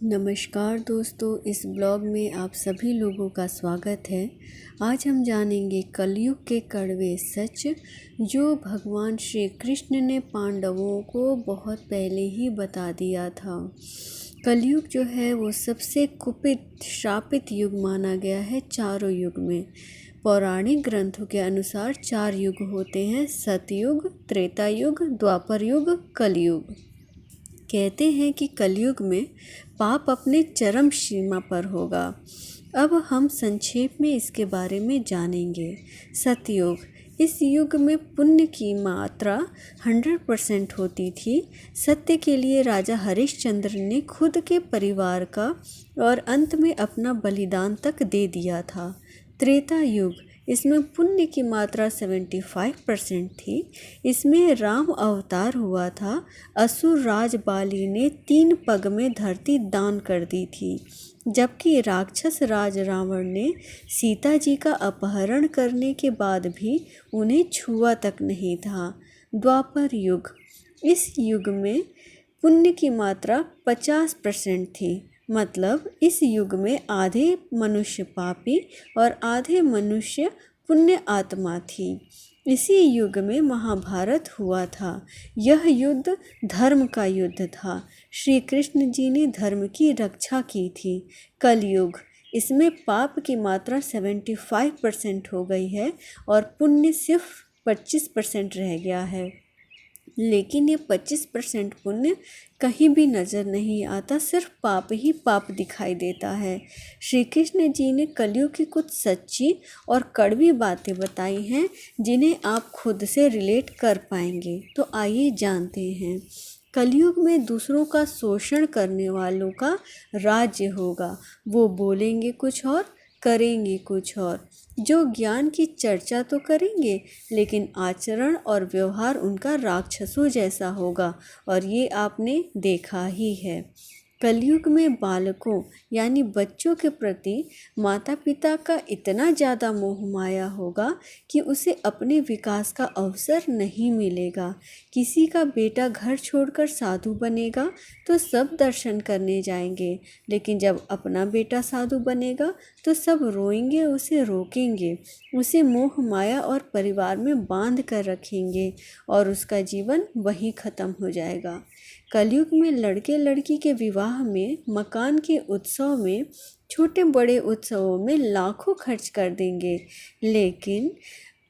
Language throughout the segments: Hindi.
नमस्कार दोस्तों, इस ब्लॉग में आप सभी लोगों का स्वागत है। आज हम जानेंगे कलयुग के कड़वे सच जो भगवान श्री कृष्ण ने पांडवों को बहुत पहले ही बता दिया था। कलयुग जो है वो सबसे कुपित श्रापित युग माना गया है चारों युग में। पौराणिक ग्रंथों के अनुसार 4 युग होते हैं: सतयुग, त्रेता युग, द्वापर युग, कलयुग। कहते हैं कि कलयुग में पाप अपने चरम सीमा पर होगा। अब हम संक्षेप में इसके बारे में जानेंगे। सतयुग, इस युग में पुण्य की मात्रा 100% होती थी। सत्य के लिए राजा हरिश्चंद्र ने खुद के परिवार का और अंत में अपना बलिदान तक दे दिया था। त्रेता युग, इसमें पुण्य की मात्रा 75% थी। इसमें राम अवतार हुआ था। असुर राज बाली ने 3 पग में धरती दान कर दी थी, जबकि राक्षस राज रावण ने सीता जी का अपहरण करने के बाद भी उन्हें छुआ तक नहीं था। द्वापर युग, इस युग में पुण्य की मात्रा 50% थी। मतलब इस युग में आधे मनुष्य पापी और आधे मनुष्य पुण्य आत्मा थी। इसी युग में महाभारत हुआ था। यह युद्ध धर्म का युद्ध था। श्री कृष्ण जी ने धर्म की रक्षा की थी। कलयुग, इसमें पाप की मात्रा 75% हो गई है और पुण्य सिर्फ 25% रह गया है। लेकिन ये 25% पुण्य कहीं भी नज़र नहीं आता, सिर्फ पाप ही पाप दिखाई देता है। श्री कृष्ण जी ने कलयुग की कुछ सच्ची और कड़वी बातें बताई हैं जिन्हें आप खुद से रिलेट कर पाएंगे। तो आइए जानते हैं। कलयुग में दूसरों का शोषण करने वालों का राज्य होगा। वो बोलेंगे कुछ और करेंगे कुछ और। जो ज्ञान की चर्चा तो करेंगे, लेकिन आचरण और व्यवहार उनका राक्षसों जैसा होगा, और ये आपने देखा ही है। कलयुग में बालकों यानी बच्चों के प्रति माता पिता का इतना ज़्यादा मोह माया होगा कि उसे अपने विकास का अवसर नहीं मिलेगा। किसी का बेटा घर छोड़कर साधु बनेगा तो सब दर्शन करने जाएंगे, लेकिन जब अपना बेटा साधु बनेगा तो सब रोएंगे, उसे रोकेंगे, उसे मोह माया और परिवार में बांध कर रखेंगे और उसका जीवन वहीं ख़त्म हो जाएगा। कलयुग में लड़के लड़की के विवाह में, मकान के उत्सव में, छोटे बड़े उत्सवों में लाखों खर्च कर देंगे, लेकिन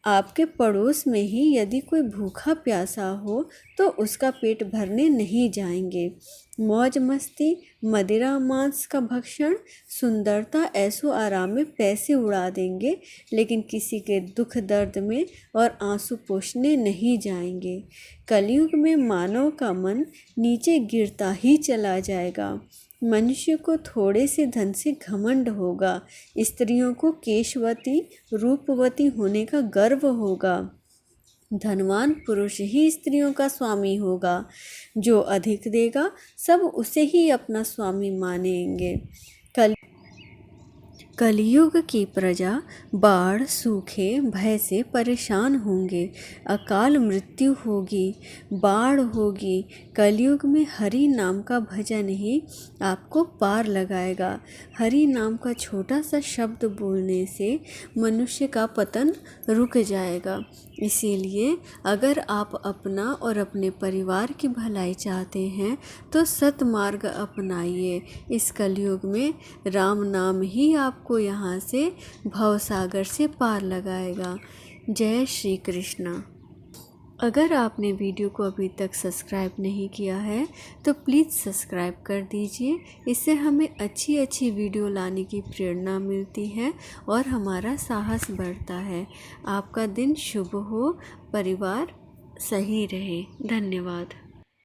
आपके पड़ोस में ही यदि कोई भूखा प्यासा हो तो उसका पेट भरने नहीं जाएंगे। मौज मस्ती, मदिरा मांस का भक्षण, सुंदरता ऐसो आराम में पैसे उड़ा देंगे, लेकिन किसी के दुख दर्द में और आंसू पोंछने नहीं जाएंगे। कलयुग में मानव का मन नीचे गिरता ही चला जाएगा। मनुष्य को थोड़े से धन से घमंड होगा। स्त्रियों को केशवती, रूपवती होने का गर्व होगा। धनवान पुरुष ही स्त्रियों का स्वामी होगा। जो अधिक देगा सब उसे ही अपना स्वामी मानेंगे। कलयुग की प्रजा बाढ़, सूखे, भय से परेशान होंगे। अकाल मृत्यु होगी, बाढ़ होगी। कलयुग में हरि नाम का भजन ही आपको पार लगाएगा। हरि नाम का छोटा सा शब्द बोलने से मनुष्य का पतन रुक जाएगा। इसीलिए अगर आप अपना और अपने परिवार की भलाई चाहते हैं तो सतमार्ग अपनाइए। इस कलयुग में राम नाम ही आपको यहाँ से भवसागर से पार लगाएगा। जय श्री कृष्ण। अगर आपने वीडियो को अभी तक सब्सक्राइब नहीं किया है तो प्लीज़ सब्सक्राइब कर दीजिए। इससे हमें अच्छी अच्छी वीडियो लाने की प्रेरणा मिलती है और हमारा साहस बढ़ता है। आपका दिन शुभ हो, परिवार सही रहे। धन्यवाद।